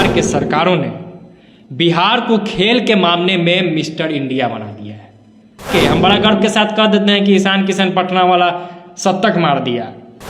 बिहार के सरकारों ने बिहार को खेल के मामले में मिस्टर इंडिया बना दिया है कि हम बड़ा गर्व के साथ कह देते हैं कि ईशान किशन पटना वाला शतक मार दिया।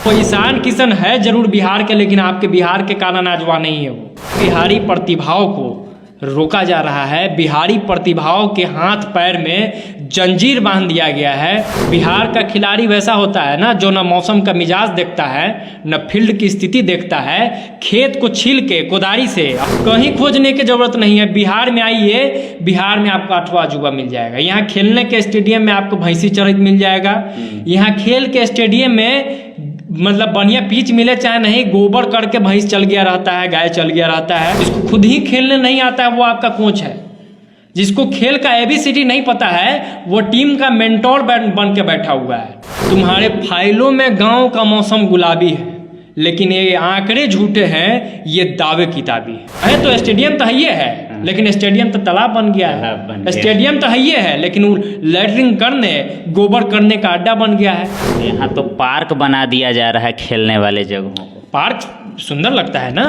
तो ईशान किशन है जरूर बिहार के, लेकिन आपके बिहार के काला नाजवा नहीं है। वो बिहारी प्रतिभाओं को रोका जा रहा है, बिहारी प्रतिभाओं के हाथ पैर में जंजीर बांध दिया गया है। बिहार का खिलाड़ी वैसा होता है ना, जो न मौसम का मिजाज देखता है, न फील्ड की स्थिति देखता है। खेत को छील के कुदारी से कहीं खोजने की जरूरत नहीं है। बिहार में आइए, बिहार में आपको 8वां अजूबा मिल जाएगा। यहाँ खेलने के स्टेडियम में आपको भैंसी चरित मिल जाएगा। यहाँ खेल के स्टेडियम में मतलब बढ़िया पिच मिले चाहे नहीं, गोबर करके भैंस चल गया रहता है, गाय चल गया रहता है। जिसको खुद ही खेलने नहीं आता है वो आपका कोच है। जिसको खेल का ABCD नहीं पता है वो टीम का मेंटोर बन के बैठा हुआ है। तुम्हारे फाइलों में गांव का मौसम गुलाबी है, लेकिन ये आंकड़े झूठे हैं, ये दावे किताबी है। तो स्टेडियम तो ये है, लेकिन स्टेडियम तो तालाब बन गया है। स्टेडियम तो ये है, लेकिन वो लैटरिंग करने, गोबर करने का अड्डा बन गया है। यहाँ तो पार्क बना दिया जा रहा है खेलने वाले जगहों को। पार्क सुंदर लगता है ना,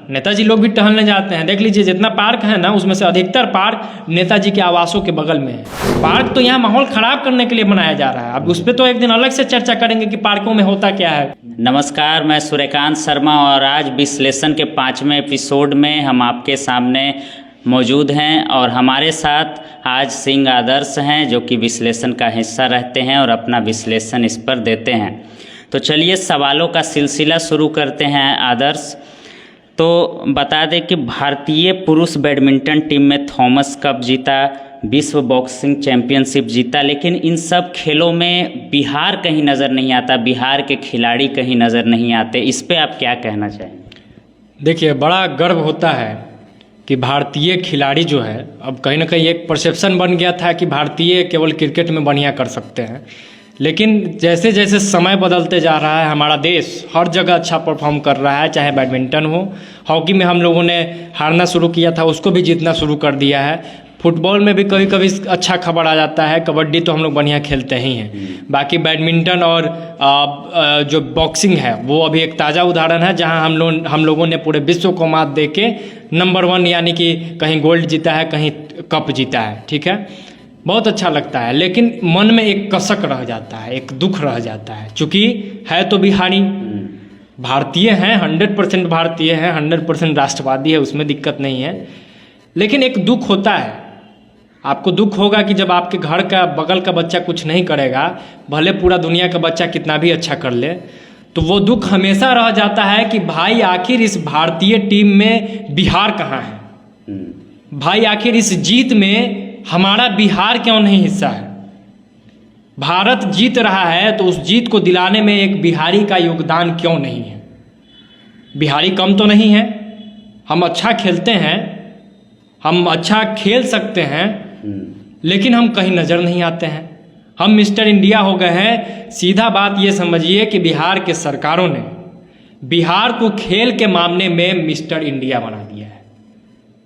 नेताजी लोग भी टहलने जाते हैं। देख लीजिए जितना पार्क है ना, उसमें से अधिकतर पार्क नेताजी के आवासों के बगल में है। पार्क तो यहाँ माहौल खराब करने के लिए बनाया जा रहा है। अब उस पर तो एक दिन अलग से चर्चा करेंगे कि पार्कों में होता क्या है। नमस्कार, मैं सूर्यकांत शर्मा और आज विश्लेषण के 5वें एपिसोड में हम आपके सामने मौजूद हैं और हमारे साथ आज सिंह आदर्श हैं, जो कि विश्लेषण का हिस्सा रहते हैं और अपना विश्लेषण इस पर देते हैं। तो चलिए सवालों का सिलसिला शुरू करते हैं। आदर्श, तो बता दें कि भारतीय पुरुष बैडमिंटन टीम में थॉमस कप जीता, विश्व बॉक्सिंग चैंपियनशिप जीता, लेकिन इन सब खेलों में बिहार कहीं नज़र नहीं आता, बिहार के खिलाड़ी कहीं नज़र नहीं आते। इस पे आप क्या कहना चाहेंगे? देखिए, बड़ा गर्व होता है कि भारतीय खिलाड़ी जो है, अब कहीं ना कहीं एक परसेप्शन बन गया था कि भारतीय केवल क्रिकेट में बढ़िया कर सकते हैं, लेकिन जैसे जैसे समय बदलते जा रहा है हमारा देश हर जगह अच्छा परफॉर्म कर रहा है। चाहे बैडमिंटन हो, हॉकी में हम लोगों ने हारना शुरू किया था, उसको भी जीतना शुरू कर दिया है। फुटबॉल में भी कभी कभी अच्छा खबर आ जाता है। कबड्डी तो हम लोग बढ़िया खेलते ही हैं। बाकी बैडमिंटन और जो बॉक्सिंग है वो अभी एक ताज़ा उदाहरण है, जहां हम लोगों ने पूरे विश्व को मात दे के नंबर 1 यानी कि कहीं गोल्ड जीता है, कहीं कप जीता है। ठीक है, बहुत अच्छा लगता है, लेकिन मन में एक कसक रह जाता है, एक दुख रह जाता है। चूँकि है तो बिहारी, भारतीय हैं, 100% भारतीय हैं, 100% राष्ट्रवादी है, उसमें दिक्कत नहीं है, लेकिन एक दुख होता है। आपको दुख होगा कि जब आपके घर का बगल का बच्चा कुछ नहीं करेगा, भले पूरा दुनिया का बच्चा कितना भी अच्छा कर ले, तो वो दुख हमेशा रह जाता है कि भाई आखिर इस भारतीय टीम में बिहार कहाँ है, भाई आखिर इस जीत में हमारा बिहार क्यों नहीं हिस्सा है। भारत जीत रहा है तो उस जीत को दिलाने में एक बिहारी का योगदान क्यों नहीं है। बिहारी कम तो नहीं है, हम अच्छा खेलते हैं, हम अच्छा खेल सकते हैं, लेकिन हम कहीं नज़र नहीं आते हैं। हम मिस्टर इंडिया हो गए हैं। सीधा बात ये समझिए कि बिहार के सरकारों ने बिहार को खेल के मामले में मिस्टर इंडिया बना दिया है।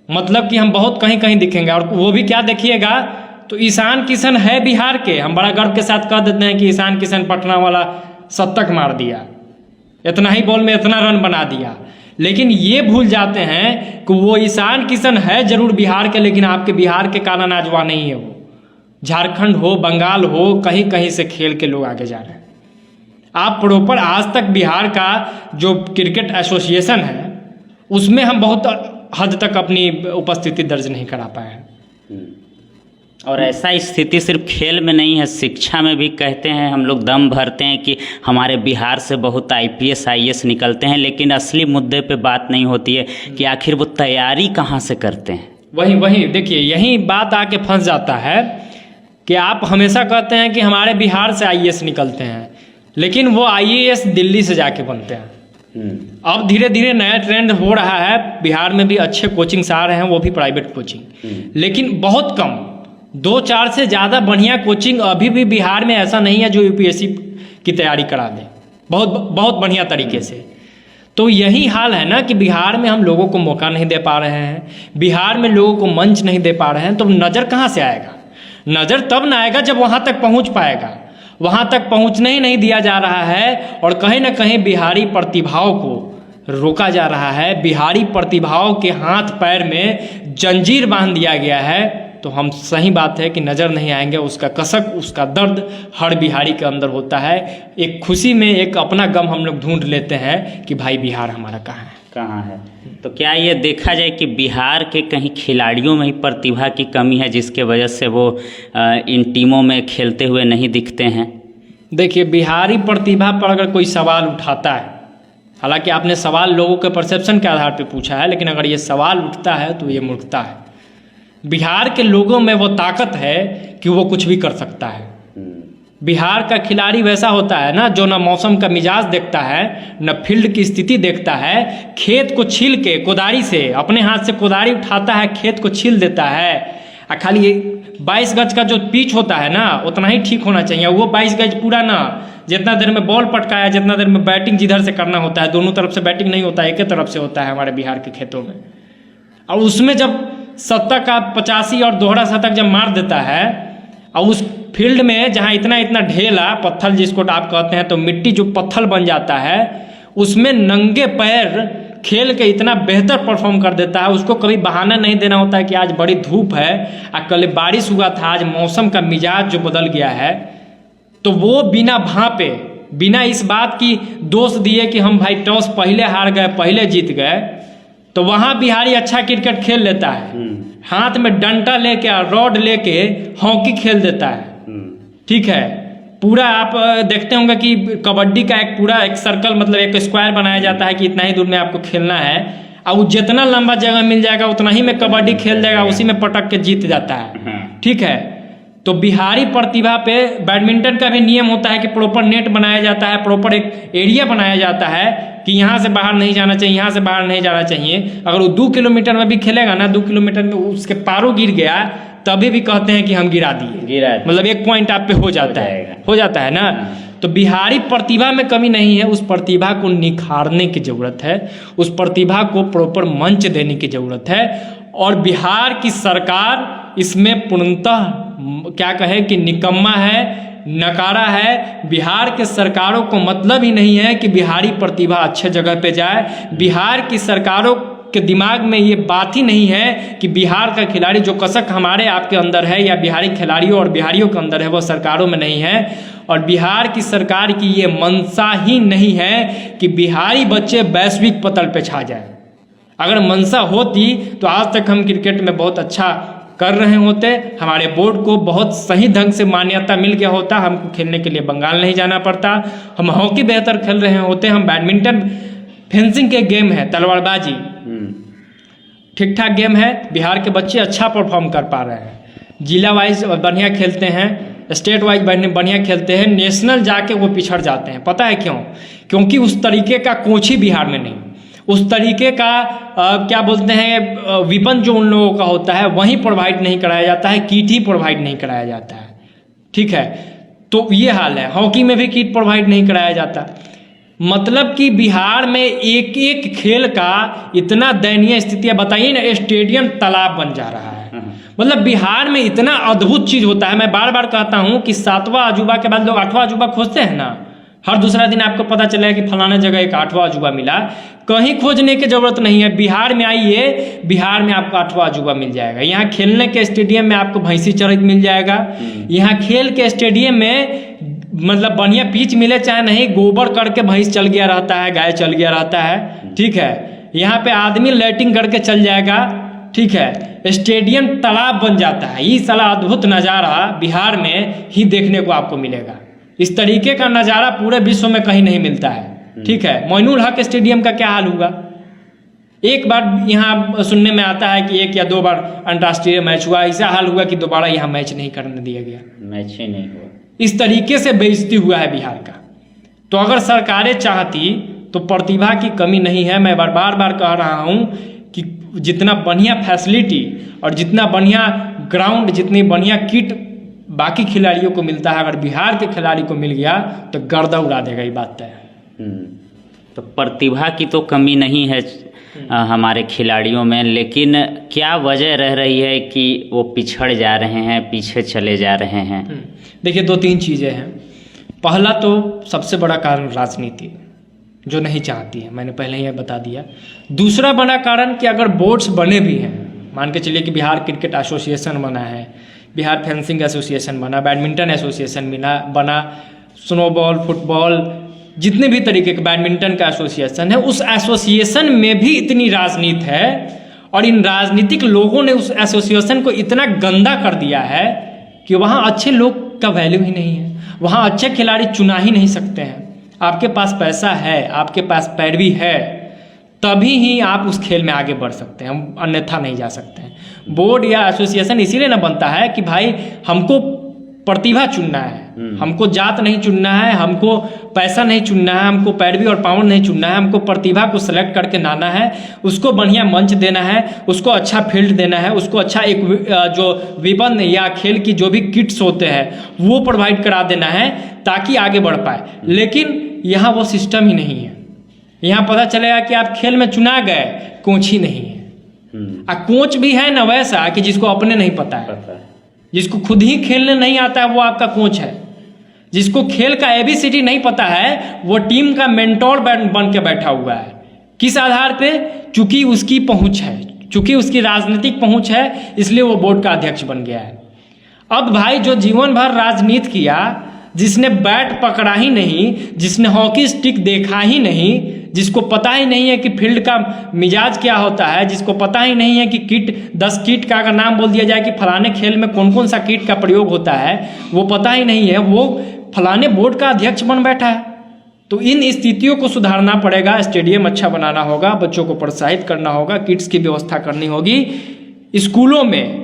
मतलब कि हम बहुत कहीं कहीं दिखेंगे, और वो भी क्या देखिएगा, तो ईशान किशन है बिहार के। हम बड़ा गर्व के साथ कह देते हैं कि ईशान किशन पटना वाला शतक मार दिया, इतना ही बॉल में इतना रन बना दिया, लेकिन ये भूल जाते हैं कि वो ईशान किशन है जरूर बिहार के, लेकिन आपके बिहार के काला नाजवा नहीं है। वो झारखंड हो, बंगाल हो, कहीं कहीं से खेल के लोग आगे जा रहे हैं। आप प्रॉपर आज तक बिहार का जो क्रिकेट एसोसिएशन है उसमें हम बहुत हद तक अपनी उपस्थिति दर्ज नहीं करा पाए हैं। और ऐसा स्थिति सिर्फ खेल में नहीं है, शिक्षा में भी कहते हैं हम लोग, दम भरते हैं कि हमारे बिहार से बहुत IPS IAS निकलते हैं, लेकिन असली मुद्दे पे बात नहीं होती है कि आखिर वो तैयारी कहाँ से करते हैं। वही देखिए, यही बात आके फंस जाता है कि आप हमेशा कहते हैं कि हमारे बिहार से IAS निकलते हैं, लेकिन वो IAS दिल्ली से जाके बनते हैं। अब धीरे धीरे नया ट्रेंड हो रहा है, बिहार में भी अच्छे कोचिंग्स आ रहे हैं, वो भी प्राइवेट कोचिंग, लेकिन बहुत कम, 2-4 से ज़्यादा बढ़िया कोचिंग अभी भी बिहार में ऐसा नहीं है जो UPSC की तैयारी करा दे बहुत बढ़िया तरीके से। तो यही हाल है ना कि बिहार में हम लोगों को मौका नहीं दे पा रहे हैं, बिहार में लोगों को मंच नहीं दे पा रहे हैं, तो नज़र कहाँ से आएगा? नज़र तब ना आएगा जब वहाँ तक पहुँच पाएगा। वहाँ तक पहुँचने ही नहीं दिया जा रहा है, और कहीं ना कहीं बिहारी प्रतिभाओं को रोका जा रहा है, बिहारी प्रतिभाओं के हाथ पैर में जंजीर बांध दिया गया है, तो हम सही बात है कि नज़र नहीं आएंगे। उसका कसक, उसका दर्द हर बिहारी के अंदर होता है। एक खुशी में एक अपना गम हम लोग ढूंढ लेते हैं कि भाई बिहार हमारा कहाँ है। तो क्या ये देखा जाए कि बिहार के कहीं खिलाड़ियों में ही प्रतिभा की कमी है जिसके वजह से वो इन टीमों में खेलते हुए नहीं दिखते हैं? देखिए, बिहारी प्रतिभा पर अगर कोई सवाल उठाता है, हालांकि आपने सवाल लोगों के परसेप्शन के आधार पर पूछा है, लेकिन अगर ये सवाल उठता है तो ये मूर्खता है। बिहार के लोगों में वो ताकत है कि वो कुछ भी कर सकता है। बिहार का खिलाड़ी वैसा होता है ना, जो ना मौसम का मिजाज देखता है, न फील्ड की स्थिति देखता है, खेत को छील के कुदारी से, अपने हाथ से कुदारी उठाता है, खेत को छील देता है। खाली 22 गज का जो पिच होता है ना, उतना ही ठीक होना चाहिए। वो 22 गज पूरा ना, जितना देर में बॉल पटकाया, जितना देर में बैटिंग जिधर से करना होता है, दोनों तरफ से बैटिंग नहीं होता है, एक ही तरफ से होता है हमारे बिहार के खेतों में। और उसमें जब शतक का 85 और दोहरा शतक जब मार देता है, और उस फील्ड में जहाँ इतना इतना ढेला पत्थर जिसको आप कहते हैं, तो मिट्टी जो पत्थर बन जाता है, उसमें नंगे पैर खेल के इतना बेहतर परफॉर्म कर देता है। उसको कभी बहाना नहीं देना होता है कि आज बड़ी धूप है, कल बारिश हुआ था, आज मौसम का मिजाज जो बदल गया है, तो वो बिना भांपे, बिना इस बात की दोष दिए कि हम भाई टॉस पहले हार गए, पहले जीत गए, तो वहाँ बिहारी अच्छा क्रिकेट खेल लेता है। हाथ में डंडा लेके और रॉड लेके हॉकी खेल देता है। ठीक है, पूरा आप देखते होंगे कि कबड्डी का एक सर्कल, मतलब एक स्क्वायर बनाया जाता है कि इतना ही दूर में आपको खेलना है, और वो जितना लंबा जगह मिल जाएगा उतना ही में कबड्डी खेल देगा, उसी में पटक के जीत जाता है। ठीक है, तो बिहारी प्रतिभा पे बैडमिंटन का भी नियम होता है कि प्रॉपर नेट बनाया जाता है, प्रॉपर एक एरिया बनाया जाता है कि यहाँ से बाहर नहीं जाना चाहिए, यहाँ से बाहर नहीं जाना चाहिए। अगर वो 2 किलोमीटर में भी खेलेगा ना, 2 किलोमीटर में उसके पारों गिर गया, तभी भी कहते हैं कि हम गिरा दिए, मतलब 1 पॉइंट आप पे हो जाता है ना। तो बिहारी प्रतिभा में कमी नहीं है, उस प्रतिभा को निखारने की ज़रूरत है, उस प्रतिभा को प्रॉपर मंच देने की ज़रूरत है। और बिहार की सरकार इसमें पूर्णतः क्या कहे कि निकम्मा है, नकारा है। बिहार के सरकारों को मतलब ही नहीं है कि बिहारी प्रतिभा अच्छे जगह पे जाए। बिहार की सरकारों के दिमाग में ये बात ही नहीं है कि बिहार का खिलाड़ी जो कसक हमारे आपके अंदर है, या बिहारी खिलाड़ियों और बिहारियों के अंदर है, वो सरकारों में नहीं है। और बिहार की सरकार की ये मंशा ही नहीं है कि बिहारी बच्चे वैश्विक पटल पे छा जाए। अगर मंशा होती तो आज तक हम क्रिकेट में बहुत अच्छा कर रहे होते, हमारे बोर्ड को बहुत सही ढंग से मान्यता मिल गया होता, हमको खेलने के लिए बंगाल नहीं जाना पड़ता, हम हॉकी बेहतर खेल रहे होते, हम बैडमिंटन, फेंसिंग के गेम है, तलवारबाजी ठीक ठाक गेम है, बिहार के बच्चे अच्छा परफॉर्म कर पा रहे हैं, जिला वाइज बढ़िया खेलते हैं, स्टेट वाइज बढ़िया खेलते हैं, नेशनल जाके वो पिछड़ जाते हैं। पता है क्यों? क्योंकि उस तरीके का कोच ही बिहार में नहीं, उस तरीके का क्या बोलते हैं विपन जो उन लोगों का होता है वहीं प्रोवाइड नहीं कराया जाता है, किट ही प्रोवाइड नहीं कराया जाता है। ठीक है, तो ये हाल है। हॉकी में भी किट प्रोवाइड नहीं कराया जाता। मतलब कि बिहार में एक एक खेल का इतना दयनीय स्थिति है। बताइए ना, स्टेडियम तालाब बन जा रहा है। मतलब बिहार में इतना अद्भुत चीज़ होता है। मैं बार बार कहता हूँ कि 7वां अजूबा के बाद लोग 8वां अजूबा खोजते हैं ना, हर दूसरा दिन आपको पता चलेगा कि फलाना जगह एक 8वां अजूबा मिला। कहीं खोजने की जरूरत नहीं है, बिहार में आइए, बिहार में आपको 8वां अजूबा मिल जाएगा। यहाँ खेलने के स्टेडियम में आपको भैंसी चरित मिल जाएगा। यहाँ खेल के स्टेडियम में मतलब बढ़िया पिच मिले चाहे नहीं, गोबर करके भैंस चल गया रहता है, गाय चल गया रहता है। ठीक है, यहाँ पे आदमी लैटिंग करके चल जाएगा। ठीक है, स्टेडियम तालाब बन जाता है। ये साला अद्भुत नज़ारा बिहार में ही देखने को आपको मिलेगा। इस तरीके का नज़ारा पूरे विश्व में कहीं नहीं मिलता है। ठीक है, मोइनुल हक स्टेडियम का क्या हाल हुआ? एक बार यहाँ सुनने में आता है कि 1 या 2 बार अंतर्राष्ट्रीय मैच हुआ, ऐसा हाल हुआ कि दोबारा यहाँ मैच नहीं करने दिया गया, मैच ही नहीं हुआ। इस तरीके से बेइज्जती हुआ है बिहार का। तो अगर सरकारें चाहती तो प्रतिभा की कमी नहीं है। मैं बार बार कह रहा हूँ कि जितना बढ़िया फैसिलिटी और जितना बढ़िया ग्राउंड, जितनी बढ़िया किट बाकी खिलाड़ियों को मिलता है, अगर बिहार के खिलाड़ी को मिल गया तो गर्दा उड़ा देगा। ये बात है। तो प्रतिभा की तो कमी नहीं है हमारे खिलाड़ियों में, लेकिन क्या वजह रह रही है कि वो पिछड़ जा रहे हैं, पीछे चले जा रहे हैं? देखिए, 2-3 चीज़ें हैं। पहला तो सबसे बड़ा कारण राजनीति। जो नहीं चाहती है, मैंने पहले ही बता दिया। दूसरा बड़ा कारण कि अगर बोर्ड्स बने भी हैं, मान के चलिए कि बिहार क्रिकेट एसोसिएशन बना है, बिहार फेंसिंग एसोसिएशन बना, बैडमिंटन एसोसिएशन बना, स्नोबॉल, फुटबॉल, जितने भी तरीके के बैडमिंटन का एसोसिएशन है, उस एसोसिएशन में भी इतनी राजनीति है और इन राजनीतिक लोगों ने उस एसोसिएशन को इतना गंदा कर दिया है कि वहाँ अच्छे लोग का वैल्यू ही नहीं है, वहाँ अच्छे खिलाड़ी चुना ही नहीं सकते हैं। आपके पास पैसा है, आपके पास पैरवी है, तभी ही आप उस खेल में आगे बढ़ सकते हैं, अन्यथा नहीं जा सकते हैं। बोर्ड या एसोसिएशन इसीलिए ना बनता है कि भाई हमको प्रतिभा चुनना है, हमको जात नहीं चुनना है, हमको पैसा नहीं चुनना है, हमको पैरवी और पावर नहीं चुनना है, हमको प्रतिभा को सेलेक्ट करके लाना है, उसको बढ़िया मंच देना है, उसको अच्छा फील्ड देना है, उसको अच्छा एक जो विपन या खेल की जो भी किट्स होते हैं वो प्रोवाइड करा देना है ताकि आगे बढ़ पाए। लेकिन यहाँ वो सिस्टम ही नहीं है। यहाँ पता चलेगा कि आप खेल में चुना गए, कोच ही नहीं है। कोच भी है ना वैसा कि जिसको अपने नहीं पता है, जिसको खुद ही खेलने नहीं आता है वो आपका कोच है। जिसको खेल का ABCD नहीं पता है वो टीम का मेंटोर बन के बैठा हुआ है। किस आधार पे? चूंकि उसकी पहुंच है, चूंकि उसकी राजनीतिक पहुंच है, इसलिए वो बोर्ड का अध्यक्ष बन गया है। अब भाई जो जीवन भर राजनीति किया, जिसने बैट पकड़ा ही नहीं, जिसने हॉकी स्टिक देखा ही नहीं, जिसको पता ही नहीं है कि फील्ड का मिजाज क्या होता है, जिसको पता ही नहीं है कि किट 10 किट का अगर नाम बोल दिया जाए कि फलाने खेल में कौन कौन सा किट का प्रयोग होता है, वो पता ही नहीं है, वो फलाने बोर्ड का अध्यक्ष बन बैठा है। तो इन स्थितियों को सुधारना पड़ेगा। स्टेडियम अच्छा बनाना होगा, बच्चों को प्रोत्साहित करना होगा, किट्स की व्यवस्था करनी होगी, स्कूलों में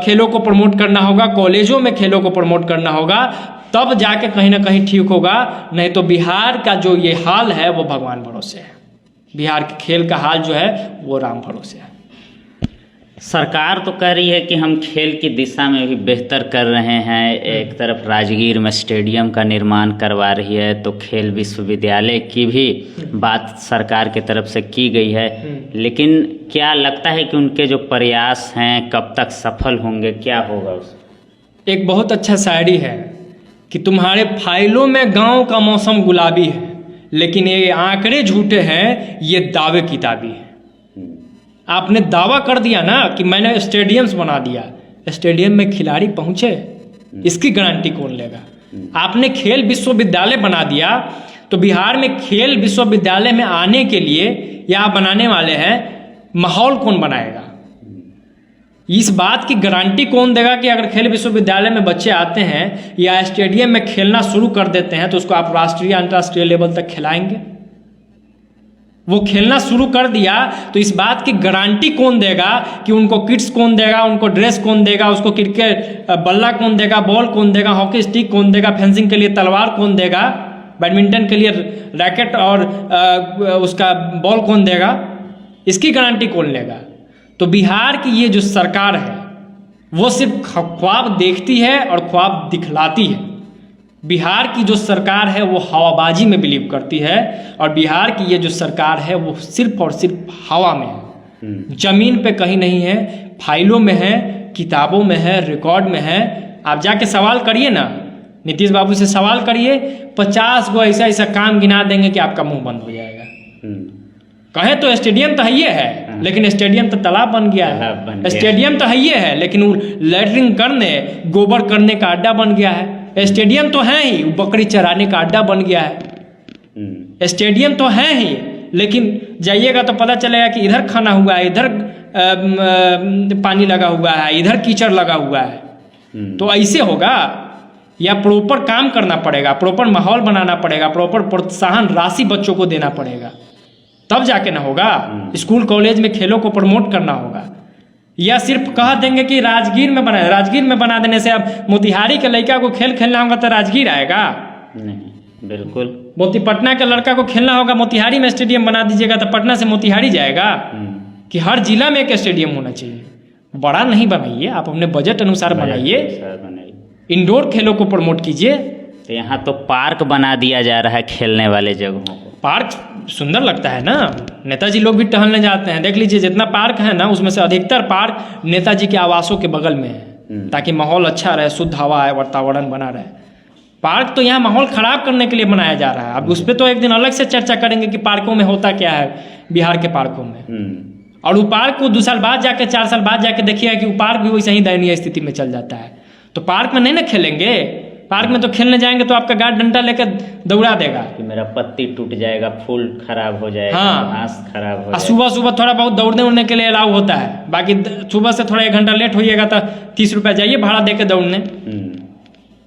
खेलों को प्रमोट करना होगा, कॉलेजों में खेलों को प्रमोट करना होगा, तब जाके कहीं ना कहीं ठीक होगा। नहीं तो बिहार का जो ये हाल है वो भगवान भरोसे है, बिहार के खेल का हाल जो है वो राम भरोसे है। सरकार तो कह रही है कि हम खेल की दिशा में भी बेहतर कर रहे हैं। एक तरफ राजगीर में स्टेडियम का निर्माण करवा रही है, तो खेल विश्वविद्यालय की भी बात सरकार की तरफ से की गई है। लेकिन क्या लगता है कि उनके जो प्रयास हैं कब तक सफल होंगे, क्या होगा उसका? एक बहुत अच्छा शायरी है कि तुम्हारे फाइलों में गांव का मौसम गुलाबी है, लेकिन ये आंकड़े झूठे हैं, ये दावे किताबी है। आपने दावा कर दिया ना कि मैंने स्टेडियम्स बना दिया, स्टेडियम में खिलाड़ी पहुंचे, इसकी गारंटी कौन लेगा? आपने खेल विश्वविद्यालय बना दिया, तो बिहार में खेल विश्वविद्यालय में आने के लिए या आप बनाने वाले हैं, माहौल कौन बनाएगा? इस बात की गारंटी कौन देगा कि अगर खेल विश्वविद्यालय में बच्चे आते हैं या स्टेडियम में खेलना शुरू कर देते हैं तो उसको आप राष्ट्रीय अंतर्राष्ट्रीय लेवल तक खिलाएंगे? वो खेलना शुरू कर दिया तो इस बात की गारंटी कौन देगा कि उनको किट्स कौन देगा, उनको ड्रेस कौन देगा, उसको क्रिकेट बल्ला कौन देगा, बॉल कौन देगा, हॉकी स्टिक कौन देगा, फेंसिंग के लिए तलवार कौन देगा, बैडमिंटन के लिए रैकेट और उसका बॉल कौन देगा? इसकी गारंटी कौन लेगा? तो बिहार की ये जो सरकार है वो सिर्फ ख्वाब देखती है और ख्वाब दिखलाती है। बिहार की जो सरकार है वो हवाबाजी में बिलीव करती है, और बिहार की ये जो सरकार है वो सिर्फ और सिर्फ हवा में है, जमीन पे कहीं नहीं है, फाइलों में है, किताबों में है, रिकॉर्ड में है। आप जाके सवाल करिए ना, नीतीश बाबू से सवाल करिए, 50 गो ऐसा ऐसा काम गिना देंगे कि आपका मुंह बंद हो जाएगा। कहे तो स्टेडियम तो है है, लेकिन स्टेडियम तो तालाब बन गया है। स्टेडियम तो है लेकिन वो लैटरिन करने, गोबर करने का अड्डा बन गया है। स्टेडियम तो है ही, बकरी चराने का अड्डा बन गया है। स्टेडियम तो है ही, लेकिन जाइएगा तो पता चलेगा कि इधर खाना हुआ है, इधर पानी लगा हुआ है, इधर कीचड़ लगा हुआ है। तो ऐसे होगा? या प्रॉपर काम करना पड़ेगा, प्रॉपर माहौल बनाना पड़ेगा, प्रॉपर प्रोत्साहन राशि बच्चों को देना पड़ेगा, तब जाके ना होगा। स्कूल कॉलेज में खेलों को प्रमोट करना होगा। या सिर्फ कह देंगे कि राजगीर में बना, राजगीर में बना देने से अब मोतिहारी के लड़का को खेल खेलना होगा तो राजगीर आएगा? नहीं, बिल्कुल। पटना के लड़का को खेलना होगा, मोतिहारी में स्टेडियम बना दीजिएगा तो पटना से मोतिहारी जाएगा? कि हर जिला में एक स्टेडियम होना चाहिए। बड़ा नहीं बनाइए, आप अपने बजट अनुसार बनाइए, इंडोर खेलों को प्रमोट कीजिए। तो यहाँ तो पार्क बना दिया जा रहा है खेलने वाले जगहों को। पार्क सुंदर लगता है ना, नेताजी लोग भी टहलने जाते हैं। देख लीजिए जितना पार्क है ना, उसमें से अधिकतर पार्क नेताजी के आवासों के बगल में है, ताकि माहौल अच्छा रहे, शुद्ध हवा है, वातावरण बना रहे। पार्क तो यहाँ माहौल ख़राब करने के लिए बनाया जा रहा है। अब उस पर तो एक दिन अलग से चर्चा करेंगे कि पार्कों में होता क्या है बिहार के पार्कों में। और वो पार्क को 2 साल बाद जाके 4 साल बाद जाके देखिएगा कि वो पार्क भी वैसे ही दयनीय स्थिति में चल जाता है। तो पार्क में नहीं ना खेलेंगे, पार्क में तो खेलने जाएंगे तो आपका गार्ड डंडा लेकर दौड़ा देगा कि मेरा पत्ती टूट जाएगा, फूल खराब हो जाएगा, हाँ, घास खराब हो जाएगा। सुबह सुबह थोड़ा बहुत दौड़ने उड़ने के लिए अलाउ होता है, बाकी सुबह से थोड़ा 1 घंटा लेट होइएगा तो 30 रुपये जाइए भाड़ा दे के दौड़ने।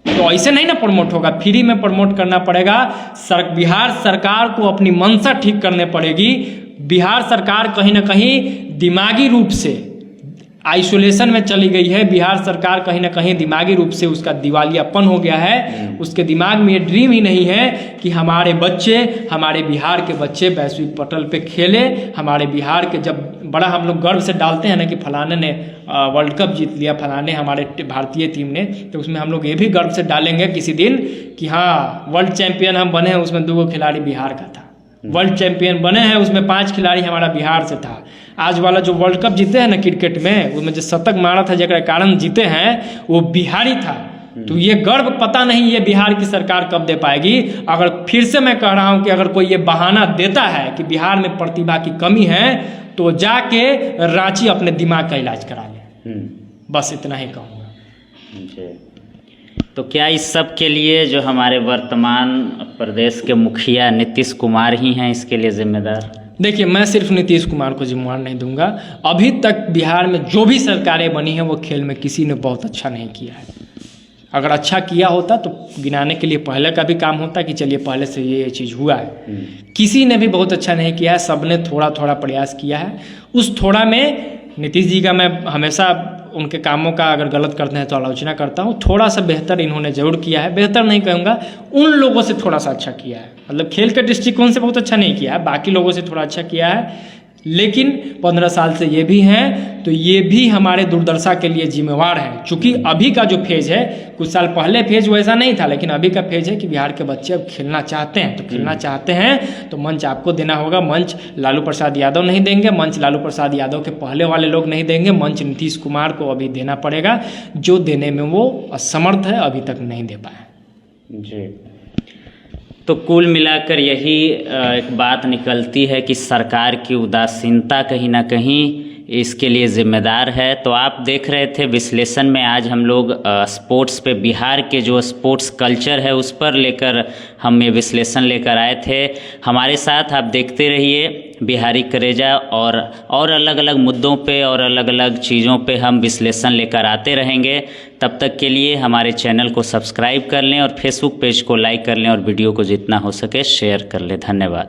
तो ऐसे नहीं ना प्रमोट होगा, फ्री में प्रमोट करना पड़ेगा। बिहार सरकार को अपनी मंशा ठीक करने पड़ेगी। बिहार सरकार कहीं ना कहीं दिमागी रूप से आइसोलेशन में चली गई है। बिहार सरकार कहीं ना कहीं दिमागी रूप से उसका दिवालियापन हो गया है। उसके दिमाग में ये ड्रीम ही नहीं है कि हमारे बच्चे, हमारे बिहार के बच्चे वैश्विक पटल पे खेले। हमारे बिहार के जब बड़ा हम लोग गर्व से डालते हैं ना कि फलाने ने वर्ल्ड कप जीत लिया, फलाने हमारे भारतीय टीम ने, तो उसमें हम लोग ये भी गर्व से डालेंगे किसी दिन कि हाँ वर्ल्ड चैंपियन हम बने हैं, उसमें 2 खिलाड़ी बिहार का था। वर्ल्ड चैंपियन बने हैं उसमें 5 खिलाड़ी हमारा बिहार से था। आज वाला जो वर्ल्ड कप जीते हैं ना क्रिकेट में, उसमें जो शतक मारा था जगह कारण जीते हैं वो बिहारी था। तो ये गर्व पता नहीं ये बिहार की सरकार कब दे पाएगी। अगर फिर से मैं कह रहा हूँ कि अगर कोई ये बहाना देता है कि बिहार में प्रतिभा की कमी है तो जाके रांची अपने दिमाग का इलाज करा ले। बस इतना ही कहूँगा। तो क्या इस सब के लिए जो हमारे वर्तमान प्रदेश के मुखिया नीतीश कुमार ही हैं इसके लिए जिम्मेदार? देखिए, मैं सिर्फ नीतीश कुमार को जिम्मेवार नहीं दूंगा। अभी तक बिहार में जो भी सरकारें बनी हैं वो खेल में किसी ने बहुत अच्छा नहीं किया है। अगर अच्छा किया होता तो गिनाने के लिए पहले का भी काम होता कि चलिए पहले से ये चीज़ हुआ है। किसी ने भी बहुत अच्छा नहीं किया है, सबने थोड़ा थोड़ा प्रयास किया है। उस थोड़ा में नीतीश जी का मैं हमेशा उनके कामों का अगर गलत करते हैं तो आलोचना करता हूँ। थोड़ा सा बेहतर इन्होंने ज़रूर किया है, बेहतर नहीं कहूँगा, उन लोगों से थोड़ा सा अच्छा किया है। मतलब खेल के दृष्टिकोण से बहुत अच्छा नहीं किया है, बाकी लोगों से थोड़ा अच्छा किया है। लेकिन 15 साल से ये भी हैं तो ये भी हमारे दुर्दशा के लिए जिम्मेवार हैं। चूँकि अभी का जो फेज है, कुछ साल पहले फेज वैसा नहीं था, लेकिन अभी का फेज है कि बिहार के बच्चे अब खेलना चाहते हैं। तो खेलना चाहते हैं तो मंच आपको देना होगा। मंच लालू प्रसाद यादव नहीं देंगे, मंच लालू प्रसाद यादव के पहले वाले लोग नहीं देंगे, मंच नीतीश कुमार को अभी देना पड़ेगा, जो देने में वो असमर्थ है, अभी तक नहीं दे पाए। जी, तो कुल मिलाकर यही एक बात निकलती है कि सरकार की उदासीनता कहीं ना कहीं इसके लिए जिम्मेदार है। तो आप देख रहे थे विश्लेषण में, आज हम लोग स्पोर्ट्स पे, बिहार के जो स्पोर्ट्स कल्चर है उस पर लेकर हम ये विश्लेषण लेकर आए थे। हमारे साथ आप देखते रहिए बिहारी करेजा, और अलग अलग मुद्दों पे और अलग अलग चीज़ों पे हम विश्लेषण लेकर आते रहेंगे। तब तक के लिए हमारे चैनल को सब्सक्राइब कर लें और फेसबुक पेज को लाइक कर लें और वीडियो को जितना हो सके शेयर कर लें। धन्यवाद।